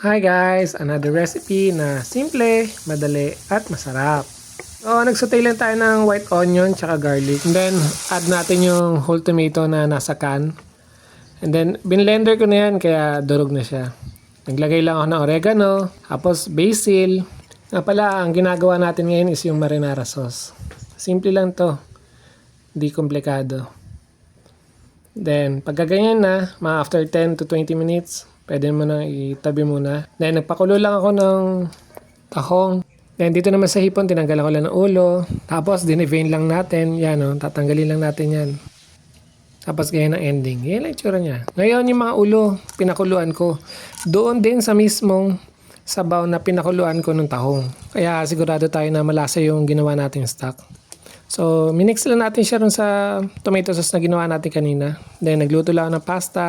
Hi guys! Another recipe na simple, madali at masarap. So, nagsutay lang tayo ng white onion tsaka garlic. And then, add natin yung whole tomato na nasa can. And then, binlender ko na yan kaya durog na siya. Naglagay lang ako ng oregano, tapos basil. Nga pala, ang ginagawa natin ngayon is yung marinara sauce. Simple lang to. Hindi komplikado. Then, pagkaganyan na, mga after 10 to 20 minutes, pwede mo na itabi muna. Then, nagpakulo lang ako ng tahong. Then, dito naman sa hipon, tinanggal ako lang ng ulo. Tapos, dinevein lang natin. Yan, oh, tatanggalin lang natin yan. Tapos, ganyan ang ending. Yan lang itsura niya. Ngayon, yung mga ulo, pinakuluan ko. Doon din sa mismong sabaw na pinakuluan ko ng tahong. Kaya, sigurado tayo na malasa yung ginawa nating stock. So, minix lang natin siya rin sa tomato sauce na ginawa natin kanina. Then, nagluto lang ako ng pasta.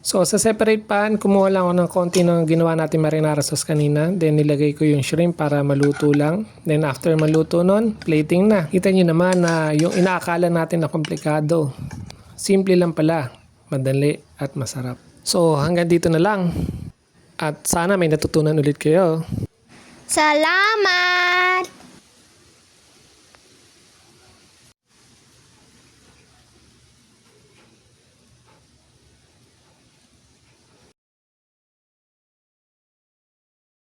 So, sa separate pan, kumuha lang ako ng konti ng ginawa natin marinara sauce kanina. Then, nilagay ko yung shrimp para maluto lang. Then, after maluto nun, plating na. Kita nyo naman na yung inaakala natin na komplikado. Simple lang pala, madali at masarap. So, hanggang dito na lang. At sana may natutunan ulit kayo. Salamat!